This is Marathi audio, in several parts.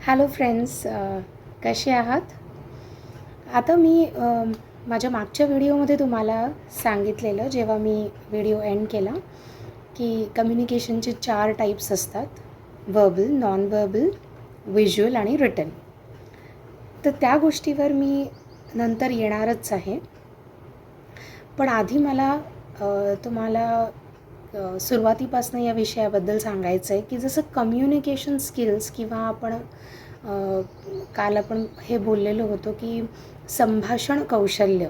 हॅलो फ्रेंड्स, कसे आहात? आता मी माझ्या मागच्या व्हिडिओमध्ये तुम्हाला सांगितलेलं, जेव्हा मी व्हिडिओ एंड केला, की कम्युनिकेशनचे 4 टाईप्स असतात: व्हर्बल, नॉन व्हर्बल, व्हिज्युअल आणि रिटन. तर त्या गोष्टीवर मी नंतर येणारच आहे. पण आधी मला तुम्हाला सुरुवातीपासून या विषयाबद्दल सांगायचं आहे, की जसं कम्युनिकेशन स्किल्स किंवा काल आपण हे बोललेलो होतो, की संभाषण कौशल्य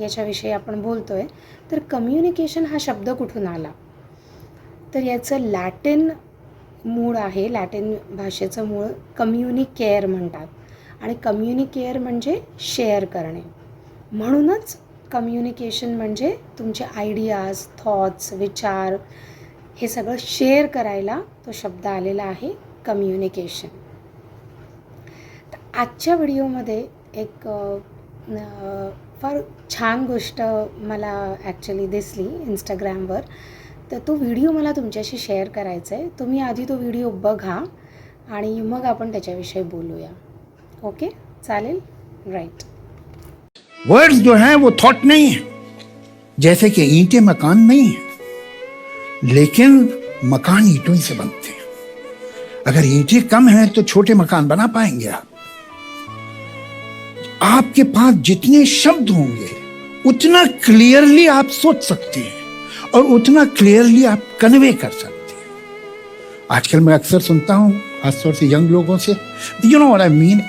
याच्याविषयी आपण बोलतो आहे. तर कम्युनिकेशन हा शब्द कुठून आला? तर याचं लॅटिन मूळ आहे. लॅटिन भाषेचं मूळ कम्युनिकेअर म्हणतात आणि कम्युनिकेअर म्हणजे शेअर करणे. म्हणूनच कम्युनिकेशन म्हणजे तुमचे आयडियाज, थॉट्स, विचार हे सगळं शेअर करायला तो शब्द आलेला आहे, कम्युनिकेशन. तर आजच्या व्हिडिओमध्ये एक फार छान गोष्ट मला ॲक्च्युली दिसली इंस्टाग्रामवर. तर तो व्हिडिओ मला तुमच्याशी शेअर करायचा आहे. तुम्ही आधी तो व्हिडिओ बघा आणि मग आपण त्याच्याविषयी बोलूया. ओके, चालेल? राईट. वर्ड्स जो हैं वो थॉट नहीं है, जैसे कि ईंटें मकान नहीं है, लेकिन मकान ईंटों ही से बनते हैं। अगर ईंटें कम हैं तो छोटे मकान बना पाएंगे आप। आपके पास जितने शब्द होंगे उतना क्लियरली आप सोच सकते हैं और उतना क्लियरली आप कन्वे कर सकते हैं। आजकल मैं अक्सर सुनता हूं, खासतौर से यंग लोगों से, you know what I mean.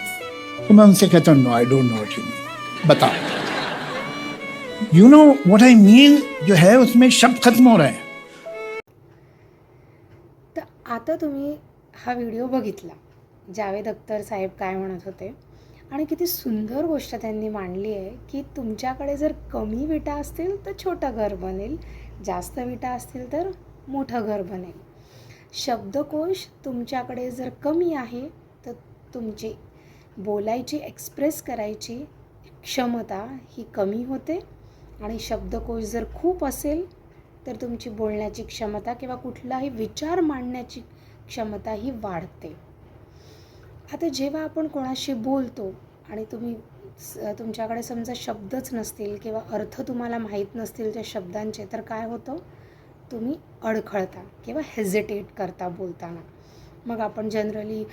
तो मैं उनसे कहता हूं, no I don't know what you mean, बताओ। You know what I mean जो है उसमें शब्द खत्म हो रहे हैं। तर आता तुम्ही हा व्हिडिओ बघितला, जावेद अख्तर साहेब काय म्हणत होते आणि किती सुंदर गोष्ट त्यांनी मांडली आहे, की तुमच्याकडे जर कमी विटा असतील तर छोटं घर बनेल, जास्त विटा असतील तर मोठं घर बनेल. शब्दकोश तुमच्याकडे जर कमी आहे तर तुमची बोलायची, एक्सप्रेस करायची क्षमता ही कमी होते आणि शब्दकोश जर खूप असेल तर तुमची बोलण्याची क्षमता किंवा कुठलाही विचार मांडण्याची क्षमता ही वाढते. आता जेव्हा आपण कोणाशी बोलतो आणि तुमच्याकडे समजा शब्दच नसतील किंवा अर्थ तुम्हाला माहीत नसतील त्या शब्दांचे, तर काय होतं? तुम्ही अडखळता किंवा हेजिटेट करता बोलताना. मग आपण जनरली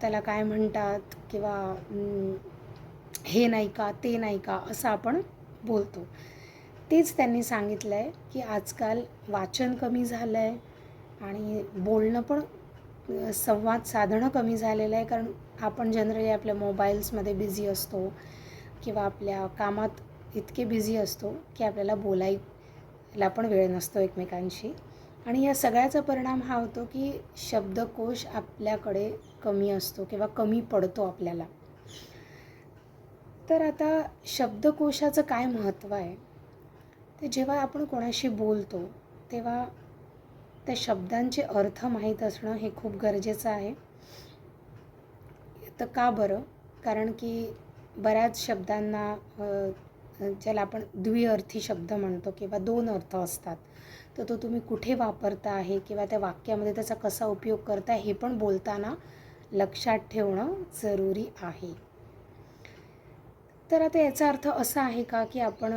त्याला काय म्हणतात किंवा हे नाही का, ते नाही का, असं आपण बोलतो. तेच त्यांनी सांगितलं आहे, की आजकाल वाचन कमी झालं आहे आणि बोलणं पण, संवाद साधणं कमी झालेलं आहे. कारण आपण जनरली आपल्या मोबाईल्समध्ये बिझी असतो किंवा आपल्या कामात इतके बिझी असतो की आपल्याला बोलायला पण वेळ नसतो एकमेकांशी. आणि या सगळ्याचा परिणाम हा होतो की शब्दकोश आपल्याकडे कमी असतो किंवा कमी पडतो आपल्याला. तर आता शब्दकोशाचं काय महत्त्व आहे? ते जेव्हा आपण कोणाशी बोलतो तेव्हा त्या शब्दांचे अर्थ माहीत असणं हे खूप गरजेचं आहे. तर का बरं? कारण की बऱ्याच शब्दांना ज्याला आपण द्विअर्थी शब्द म्हणतो किंवा 2 अर्थ असतात. तर तो तुम्ही कुठे वापरता आहे किंवा त्या वाक्यामध्ये त्याचा कसा उपयोग करता हे पण बोलताना लक्षात ठेवणं जरुरी आहे. तर आता याचा अर्थ असा आहे का, की आपण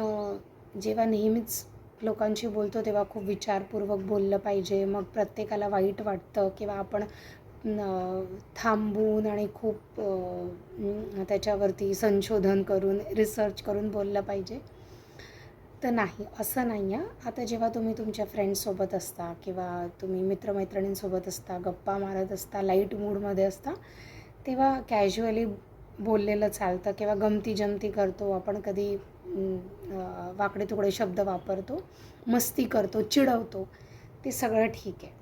जेव्हा नेहमीच लोकांशी बोलतो तेव्हा खूप विचारपूर्वक बोललं पाहिजे, मग प्रत्येकाला वाईट वाटतं किंवा आपण थांबून आणि खूप त्याच्यावरती संशोधन करून, रिसर्च करून बोललं पाहिजे? तर नाही, असं नाही आहे. आता जेव्हा तुम्ही तुमच्या फ्रेंड्ससोबत असता किंवा तुम्ही मित्रमैत्रिणींसोबत असता, गप्पा मारत असता, लाईट मूडमध्ये असता, तेव्हा कॅज्युअली बोललेलं चालतं किंवा गमती-जमती करतो आपण, कधी वाकडे तुकडे शब्द वापरतो, मस्ती करतो, चिडवतो, ते सगळं ठीक आहे.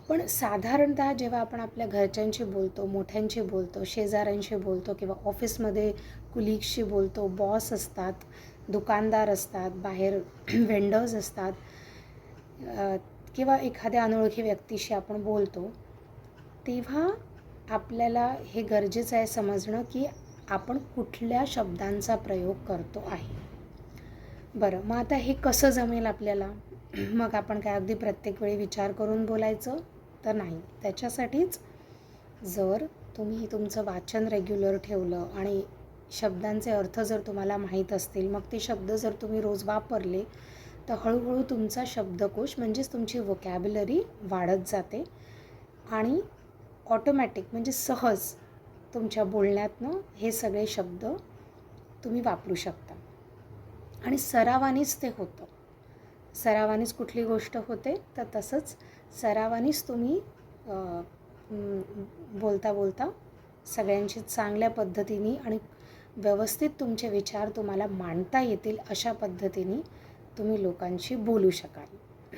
पण साधारणतः जेव्हा आपण आपल्या घरच्यांशी बोलतो, मोठ्यांशी बोलतो, शेजाऱ्यांशी बोलतो किंवा ऑफिसमध्ये कुलीग्सशी बोलतो, बॉस असतात, दुकानदार असतात, बाहेर वेंडर्स असतात किंवा एखाद्या अनोळखी व्यक्तीशी आपण बोलतो, तेव्हा आपल्याला हे गरजेचं आहे समजणं की आपण कुठल्या शब्दांचा प्रयोग करतो आहे. बरं, मग आता हे कसं जमेल आपल्याला? मग आपण काय अगदी प्रत्येक वेळी विचार करून बोलायचं? तर नाही. त्याच्यासाठीच जर तुम्ही तुमचं वाचन रेग्युलर ठेवलं आणि शब्दांचे अर्थ जर तुम्हाला माहीत असतील, मग ते शब्द जर तुम्ही रोज वापरले, तर हळूहळू तुमचा शब्दकोश म्हणजेच तुमची व्होकॅब्युलरी वाढत जाते आणि ऑटोमॅटिक म्हणजे सहज तुमच्या बोलण्यातनं हे सगळे शब्द तुम्ही वापरू शकता. आणि सरावानीच ते होतं. सरावानीच कुठली गोष्ट होते, तर तसंच सरावानीच तुम्ही बोलता बोलता सगळ्यांशी चांगल्या पद्धतीने आणि व्यवस्थित तुमचे विचार तुम्हाला मांडता येतील अशा पद्धतीने तुम्ही लोकांशी बोलू शकाल.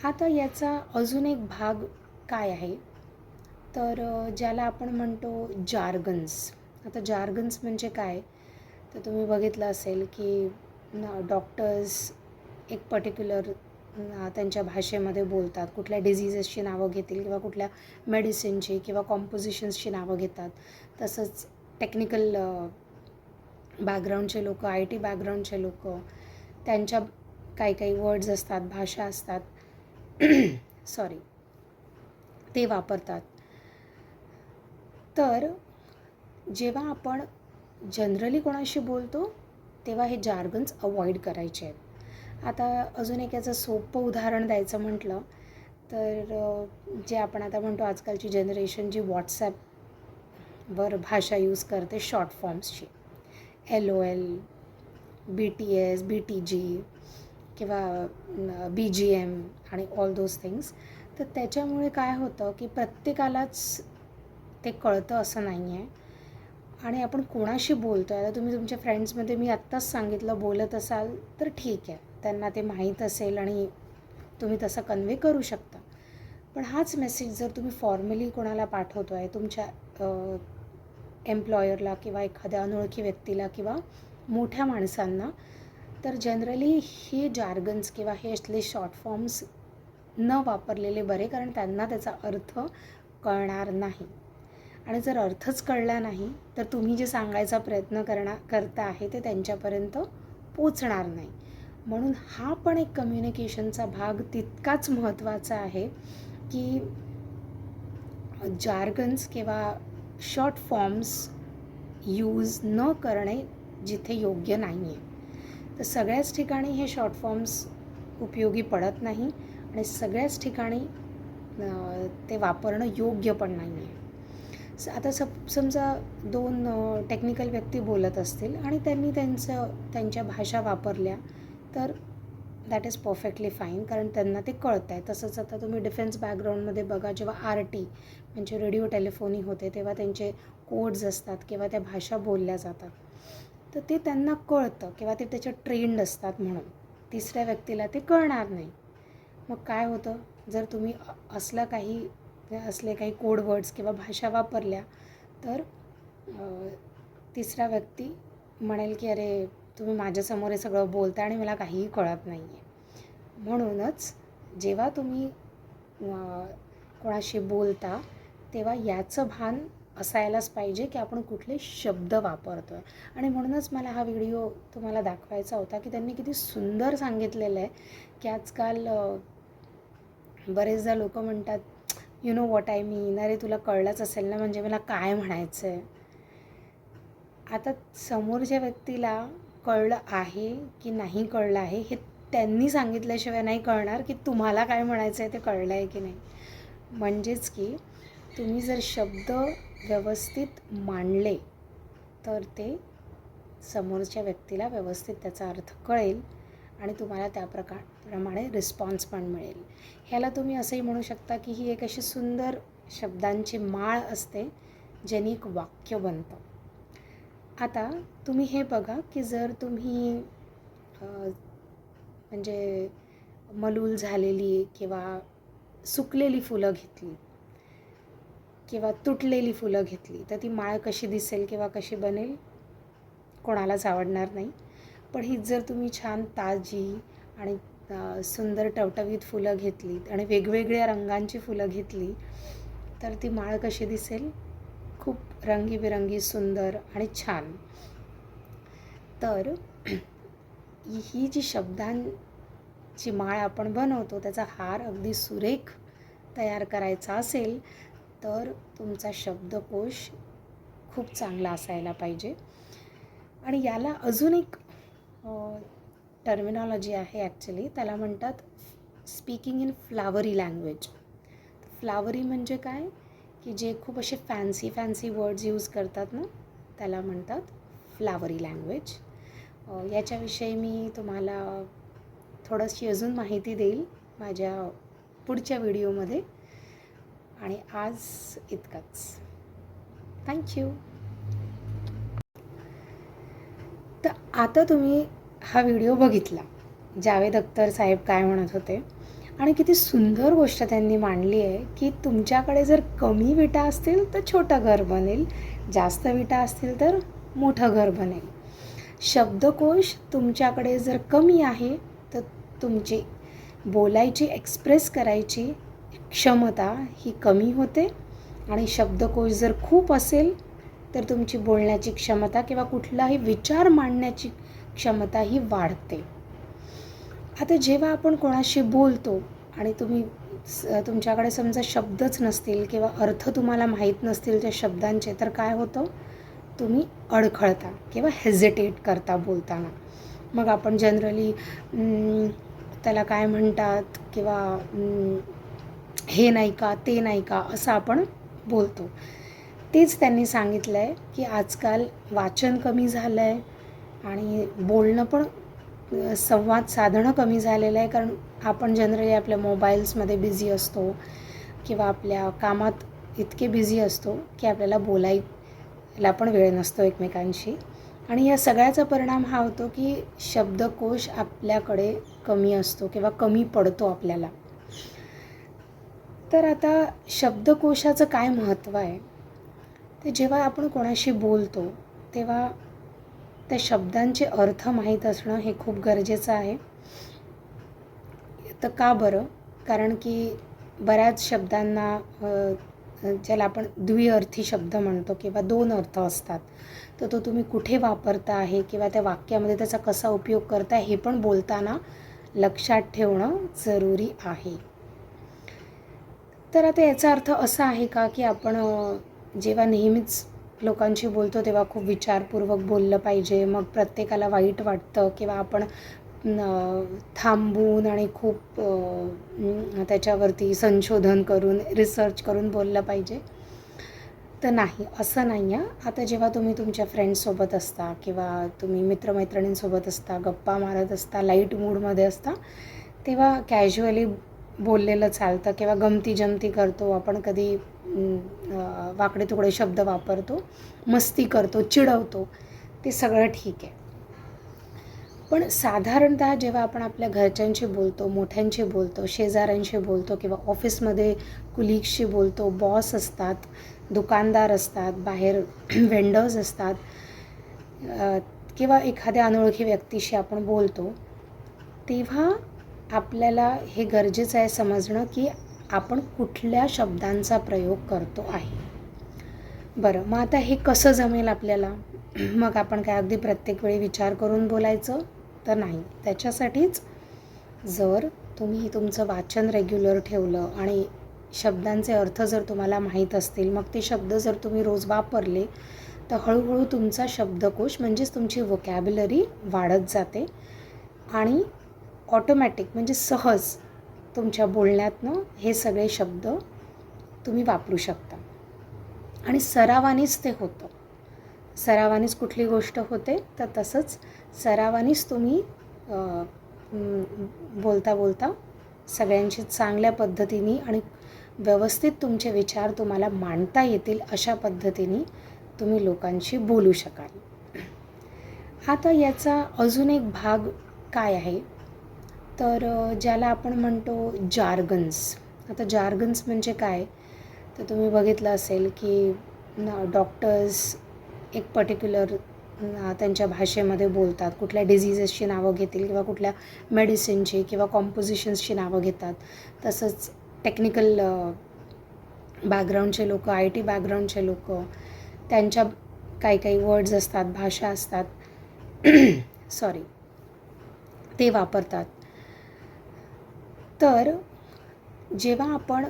आता याचा अजून एक भाग काय आहे, तर ज्याला आपण म्हणतो जार्गन्स. आता जार्गन्स म्हणजे काय, तर तुम्ही बघितलं असेल की डॉक्टर्स एक पर्टिक्युलर त्यांच्या भाषेमध्ये बोलतात, कुठल्या डिझीजेसची नावं घेतील किंवा कुठल्या मेडिसिनची किंवा कॉम्पोजिशन्सची नावं घेतात. तसंच टेक्निकल बॅकग्राऊंडचे लोक, IT बॅकग्राऊंडचे लोक, त्यांच्या काही काही वर्ड्स असतात, भाषा असतात सॉरी, ते वापरतात. तर जेव्हा आपण जनरली कोणाशी बोलतो तेव्हा हे जार्गन्स अवॉइड करायचे आहेत. आता अजून एक याचं सोपं उदाहरण द्यायचं म्हटलं तर जे आपण आता म्हणतो आजकालची जनरेशन जी व्हॉट्सॲपवर भाषा यूज करते शॉर्ट फॉर्म्सची, LOL, BTS, BTG किंवा BGM आणि ऑल दोज थिंग्स. तर त्याच्यामुळे काय होतं की प्रत्येकालाच ते कळतं असं नाही आहे. आणि आपण कोणाशी बोलतो आहे, आता तुम्ही तुमच्या फ्रेंड्समध्ये मी आत्ताच सांगितलं बोलत असाल तर ठीक आहे, त्यांना ते माहीत असेल आणि तुम्ही तसं कन्वे करू शकता. पण हाच मेसेज जर तुम्ही फॉर्मली कोणाला पाठवतो आहे, तुमच्या एम्प्लॉयरला किंवा एखाद्या अनोळखी व्यक्तीला किंवा मोठ्या माणसांना, तर जनरली हे जार्गन्स किंवा हे असले शॉर्ट फॉर्म्स न वापरलेले बरे, कारण त्यांना त्याचा अर्थ कळणार नाही. आणि जर अर्थच कळला नाही तर तुम्ही जे सांगायचा प्रयत्न करता आहे ते त्यांच्यापर्यंत पोचणार नाही. म्हणून हा पण एक कम्युनिकेशनचा भाग तितकाच महत्त्वाचा आहे की जार्गन्स किंवा शॉर्ट फॉर्म्स यूज न करणे जिथे योग्य नाही आहे. तर सगळ्याच ठिकाणी हे शॉर्ट फॉर्म्स उपयोगी पडत नाही आणि सगळ्याच ठिकाणी ते वापरणं योग्य पण नाही आहे. आता समजा दोन टेक्निकल व्यक्ती बोलत असतील आणि त्यांनी त्यांच्या भाषा वापरल्या तर दॅट इज परफेक्टली फाईन, कारण त्यांना ते कळतं आहे. तसंच आता तुम्ही डिफेन्स बॅकग्राऊंडमध्ये बघा, जेव्हा RT म्हणजे रेडिओ टेलिफोनी होते तेव्हा त्यांचे कोड्स असतात किंवा त्या भाषा बोलल्या जातात, तर ते त्यांना कळतं किंवा ते त्याच्यात ट्रेंड असतात, म्हणून तिसऱ्या व्यक्तीला ते कळणार नाही. मग काय होतं, जर तुम्ही असले काही कोड वर्ड्स किंवा भाषा वापरल्या तर तिसरा व्यक्ती म्हणेल की अरे तुम्ही माझ्यासमोर हे सगळं बोलता आणि मला काहीही कळत नाही आहे. म्हणूनच जेव्हा तुम्ही कोणाशी बोलता तेव्हा याचं भान असायलाच पाहिजे की आपण कुठले शब्द वापरतो आहे. आणि म्हणूनच मला हा व्हिडिओ तुम्हाला दाखवायचा होता की त्यांनी किती सुंदर सांगितलेलं आहे की आजकाल बरेचदा लोक म्हणतात you know what I mean, अरे तुला कळलंच असेल ना म्हणजे मला काय म्हणायचं आहे. आता समोरच्या व्यक्तीला कळलं आहे की नाही कळलं आहे हे त्यांनी सांगितल्याशिवाय नाही कळणार की तुम्हाला काय म्हणायचं आहे ते कळलं आहे की नाही. म्हणजेच की तुम्ही जर शब्द व्यवस्थित मांडले तर ते समोरच्या व्यक्तीला व्यवस्थित त्याचा अर्थ कळेल आणि तुम्हाला त्याप्रमाणे रिस्पॉन्स पण मिळेल. ह्याला तुम्ही असंही म्हणू शकता की ही एक अशी सुंदर शब्दांची माळ असते ज्याने एक वाक्य बनतं. आता तुम्ही हे बघा की जर तुम्ही म्हणजे मलूल झालेली किंवा सुकलेली फुलं घेतली किंवा तुटलेली फुलं घेतली तर ती माळ कशी दिसेल किंवा कशी बनेल, कोणालाच आवडणार नाही. पण हीच जर तुम्ही छान ताजी आणि सुंदर टवटवीत फुलं घेतली आणि वेगवेगळ्या रंगांची फुलं घेतली तर ती माळ कशी दिसेल, खूप रंगीबिरंगी, सुंदर आणि छान. तर ही जी शब्दांची माळ आपण बनवतो त्याचा हार अगदी सुरेख तयार करायचा असेल तर तुमचा शब्दकोश खूप चांगला असायला पाहिजे. आणि याला अजून एक टर्मिनॉलॉजी आहे ॲक्च्युली, त्याला म्हणतात speaking in flowery language. Flowery म्हणजे काय, की जे खूप असे फॅन्सी वर्ड्स यूज करतात ना, त्याला म्हणतात फ्लावरी लँग्वेज. याच्याविषयी मी तुम्हाला थोडीशी अजून माहिती देईल माझ्या पुढच्या व्हिडिओमध्ये. आणि आज इतकंच. थँक्यू. तर आता तुम्ही हा व्हिडिओ बघितला, जावेद अख्तर साहेब काय म्हणत होते, आणि किती सुंदर गोष्ट त्यांनी मांडली आहे की तुमच्याकडे जर कमी विटा असतील तर छोटं घर बनेल, जास्त विटा असतील तर मोठं घर बनेल. शब्दकोश तुमच्याकडे जर कमी आहे तर तुमची बोलायची, एक्सप्रेस करायची क्षमता ही कमी होते. आणि शब्दकोश जर खूप असेल तर तुमची बोलण्याची क्षमता किंवा कुठलाही विचार मांडण्याची क्षमता ही वाढते. आता जेव्हा आपण कोणाशी बोलतो आणि तुमच्याकडे समजा शब्दच नसतील किंवा अर्थ तुम्हाला माहीत नसतील त्या शब्दांचे, तर काय होतं, तुम्ही अडखळता किंवा हेजिटेट करता बोलताना. मग आपण जनरली त्याला काय म्हणतात किंवा हे नाही का, ते नाही का, असं आपण बोलतो. तेच त्यांनी सांगितलं आहे की आजकाल वाचन कमी झालं आहे आणि बोलणं पण, संवाद साधणं कमी झालेलं आहे. कारण आपण जनरली आपल्या मोबाईल्समध्ये बिझी असतो किंवा आपल्या कामात इतके बिझी असतो की आपल्याला बोलायला पण वेळ नसतो एकमेकांशी. आणि या सगळ्याचा परिणाम हा होतो की शब्दकोश आपल्याकडे कमी असतो किंवा कमी पडतो आपल्याला. तर आता शब्दकोशाचं काय महत्त्व आहे, ते जेव्हा आपण कोणाशी बोलतो तेव्हा त्या शब्दांचे अर्थ माहीत असणं हे खूप गरजेचं आहे. तर का बरं, कारण की बऱ्याच शब्दांना ज्याला आपण द्विअर्थी शब्द म्हणतो किंवा दोन अर्थ असतात, तर तो तुम्ही कुठे वापरता आहे किंवा त्या वाक्यामध्ये त्याचा कसा उपयोग करता हे पण बोलताना लक्षात ठेवणं जरुरी आहे. तर आता याचा अर्थ असा आहे का की आपण जेव्हा नेहमीच लोकांशी बोलतो तेव्हा खूप विचारपूर्वक बोललं पाहिजे, मग प्रत्येकाला वाईट वाटतं किंवा आपण थांबून आणि खूप त्याच्यावरती संशोधन करून, रिसर्च करून बोललं पाहिजे? तर नाही, असं नाही आहे. आता जेव्हा तुम्ही तुमच्या फ्रेंड्ससोबत असता किंवा तुम्ही मित्रमैत्रिणींसोबत असता, गप्पा मारत असता, लाईट मूडमध्ये असता, तेव्हा कॅज्युअली बोललेलं चालतं किंवा गमती जमती करतो आपण, कधी वाकडे तुकडे शब्द वापरतो, मस्ती करतो, चिडवतो, ते सगळं ठीक आहे. पण साधारणतः जेव्हा आपण आपल्या घरच्यांशी बोलतो, मोठ्यांशी बोलतो, शेजाऱ्यांशी बोलतो किंवा ऑफिसमध्ये कुलीग्सशी बोलतो, बॉस असतात, दुकानदार असतात, बाहेर वेंडर्स असतात किंवा एखाद्या अनोळखी व्यक्तीशी आपण बोलतो, तेव्हा आपल्याला हे गरजेचं आहे समजणं की आपण कुठल्या शब्दांचा प्रयोग करतो आहे. बरं, मग आता हे कसं जमेल आपल्याला? मग आपण काय अगदी प्रत्येक वेळी विचार करून बोलायचं तर नाही. त्याच्यासाठीच जर तुम्ही तुमचं वाचन रेग्युलर ठेवलं आणि शब्दांचे अर्थ जर तुम्हाला माहीत असतील, मग ते शब्द जर तुम्ही रोज वापरले, तर हळूहळू तुमचा शब्दकोश म्हणजेच तुमची व्होकॅब्युलरी वाढत जाते आणि ऑटोमॅटिक म्हणजे सहज तुमच्या बोलण्यातनं हे सगळे शब्द तुम्ही वापरू शकता. आणि सरावानीच ते होतं. सरावानीच कुठली गोष्ट होते, तर तसंच सरावानीच तुम्ही बोलता बोलता सगळ्यांशी चांगल्या पद्धतीने आणि व्यवस्थित तुमचे विचार तुम्हाला मांडता येतील अशा पद्धतीने तुम्ही लोकांशी बोलू शकाल. आता याचा अजून एक भाग काय आहे, तर ज्याला आपण म्हणतो जार्गन्स. आता जार्गन्स म्हणजे काय, तर तुम्ही बघितलं असेल की डॉक्टर्स एक पर्टिक्युलर त्यांच्या भाषेमध्ये बोलतात, कुठल्या डिझिजेसची नावं घेतील किंवा कुठल्या मेडिसिनची किंवा कॉम्पोजिशन्सची नावं घेतात. तसंच टेक्निकल बॅकग्राऊंडचे लोक, IT बॅकग्राऊंडचे लोक, त्यांच्या काही वर्ड्स असतात, भाषा असतात सॉरी, ते वापरतात. तर जेव्हा आपण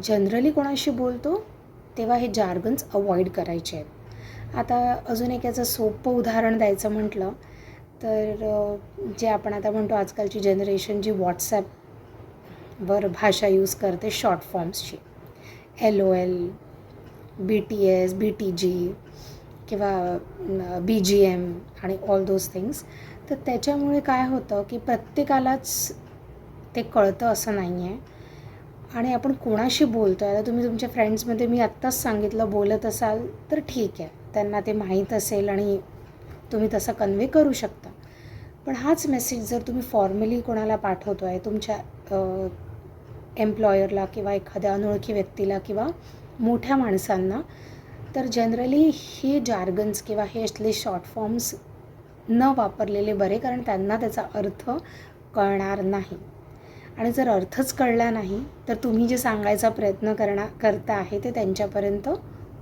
जनरली कोणाशी बोलतो तेव्हा हे जार्गन्स अवॉइड करायचे आहेत. आता अजून एक याचं सोपं उदाहरण द्यायचं म्हटलं तर जे आपण आता म्हणतो आजकालची जनरेशन जी व्हॉट्सॲपवर भाषा यूज करते शॉर्ट फॉर्म्सची, LOL, BTS, BTG किंवा BGM आणि ऑल दोज थिंग्स. तर त्याच्यामुळे काय होतं की प्रत्येकालाच ते कळतं असं नाही आहे. आणि आपण कोणाशी बोलतो आहे, आता तुम्ही तुमच्या फ्रेंड्समध्ये मी आत्ताच सांगितलं बोलत असाल तर ठीक आहे, त्यांना ते माहीत असेल आणि तुम्ही तसं कन्वे करू शकता. पण हाच मेसेज जर तुम्ही फॉर्मली कोणाला पाठवतो आहे, तुमच्या एम्प्लॉयरला किंवा एखाद्या अनोळखी व्यक्तीला किंवा मोठ्या माणसांना, तर जनरली हे जार्गन्स किंवा हे असले शॉर्ट फॉर्म्स न वापरलेले बरे, कारण त्यांना त्याचा अर्थ कळणार नाही. आणि जर अर्थच कळला नाही तर तुम्ही जे सांगायचा प्रयत्न करता आहे ते त्यांच्यापर्यंत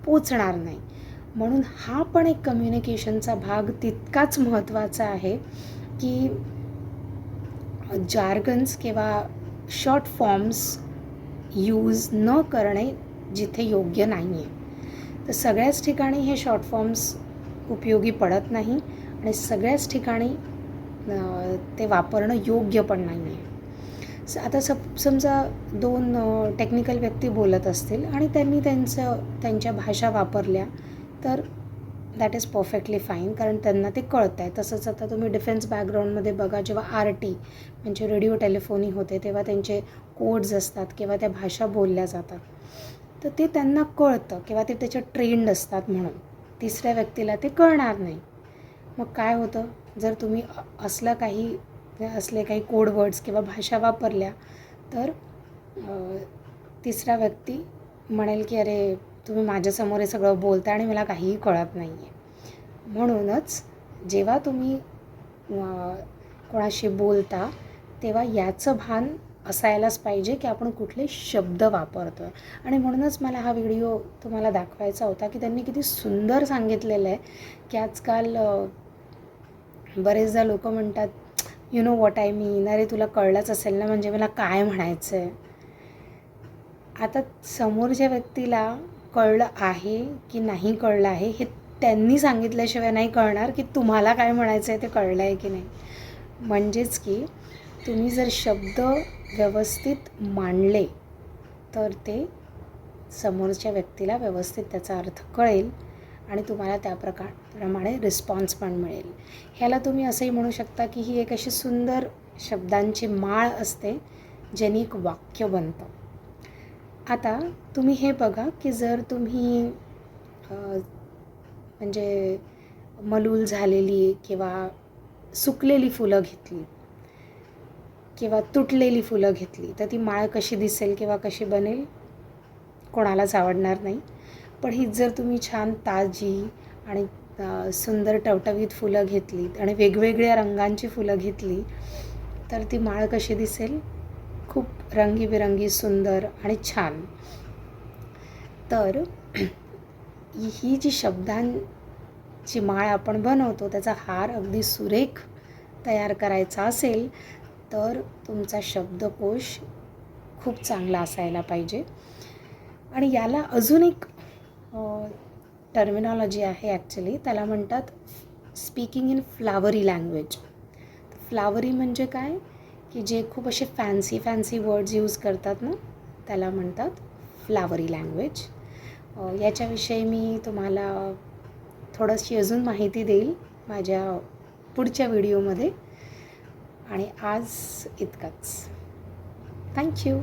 पोचणार नाही. म्हणून हा पण एक कम्युनिकेशनचा भाग तितकाच महत्त्वाचा आहे की जार्गन्स किंवा शॉर्ट फॉर्म्स यूज न करणे जिथे योग्य नाही आहे. तर सगळ्याच ठिकाणी हे शॉर्ट फॉर्म्स उपयोगी पडत नाही आणि सगळ्याच ठिकाणी ते वापरणं योग्य पण नाही आहे. आता समजा दोन टेक्निकल व्यक्ती बोलत असतील आणि त्यांनी त्यांच्या भाषा वापरल्या तर दॅट इज परफेक्टली फाईन, कारण त्यांना ते कळतं आहे. तसंच आता तुम्ही डिफेन्स बॅकग्राऊंडमध्ये बघा, जेव्हा RT म्हणजे रेडिओ टेलिफोनी होते तेव्हा त्यांचे कोड्स असतात किंवा त्या भाषा बोलल्या जातात, तर ते त्यांना कळतं किंवा ते त्याच्यात ट्रेंड असतात, म्हणून तिसऱ्या व्यक्तीला ते कळणार नाही. मग काय होतं, जर तुम्ही असले काही कोड वर्ड्स किंवा भाषा वापरल्या तर तिसरा व्यक्ती म्हणेल की अरे तुम्ही माझ्यासमोर हे सगळं बोलता आणि मला काहीही कळत नाही आहे. म्हणूनच जेव्हा तुम्ही कोणाशी बोलता तेव्हा याचं भान असायलाच पाहिजे की आपण कुठले शब्द वापरतो आहे. आणि म्हणूनच मला हा व्हिडिओ तुम्हाला दाखवायचा होता की त्यांनी किती सुंदर सांगितलेलं आहे की आजकाल बरेचदा लोक म्हणतात you know what I mean, अरे तुला कळलंच असेल ना, म्हणजे मला काय म्हणायचं आहे. आता समोरच्या व्यक्तीला कळलं आहे की नाही कळलं आहे हे त्यांनी सांगितल्याशिवाय नाही कळणार की तुम्हाला काय म्हणायचं आहे ते कळलं आहे की नाही. म्हणजेच की तुम्ही जर शब्द व्यवस्थित मांडले तर ते समोरच्या व्यक्तीला व्यवस्थित त्याचा अर्थ कळेल आणि तुम्हाला त्याप्रमाणे रिस्पॉन्स पण मिळेल. ह्याला तुम्ही असंही म्हणू शकता की ही एक अशी सुंदर शब्दांची माळ असते ज्याने एक वाक्य बनतं. आता तुम्ही हे बघा की जर तुम्ही म्हणजे मलूल झालेली किंवा सुकलेली फुलं घेतली किंवा तुटलेली फुलं घेतली तर ती माळ कशी दिसेल किंवा कशी बनेल, कोणालाच आवडणार नाही. पण ही जर तुम्ही छान ताजी आणि सुंदर टवटवीत फुलं घेतलीत आणि वेगवेगळ्या रंगांची फुलं घेतली तर ती माळ कशी दिसेल, खूप रंगीबिरंगी सुंदर आणि छान. तर ही जी शब्दांची माळ आपण बनवतो त्याचा हार अगदी सुरेख तयार करायचा असेल तर तुमचा शब्दकोश खूप चांगला असायला पाहिजे. आणि याला अजून एक टर्मिनॉलॉजी आहे ॲक्च्युली, त्याला म्हणतात speaking in flowery language. Flowery म्हणजे काय की जे खूप असे फॅन्सी वर्ड्स यूज करतात ना, त्याला म्हणतात फ्लावरी लँग्वेज. याच्याविषयी मी तुम्हाला थोडीशी अजून माहिती देईल माझ्या पुढच्या व्हिडिओमध्ये. आणि आज इतकंच. थँक्यू.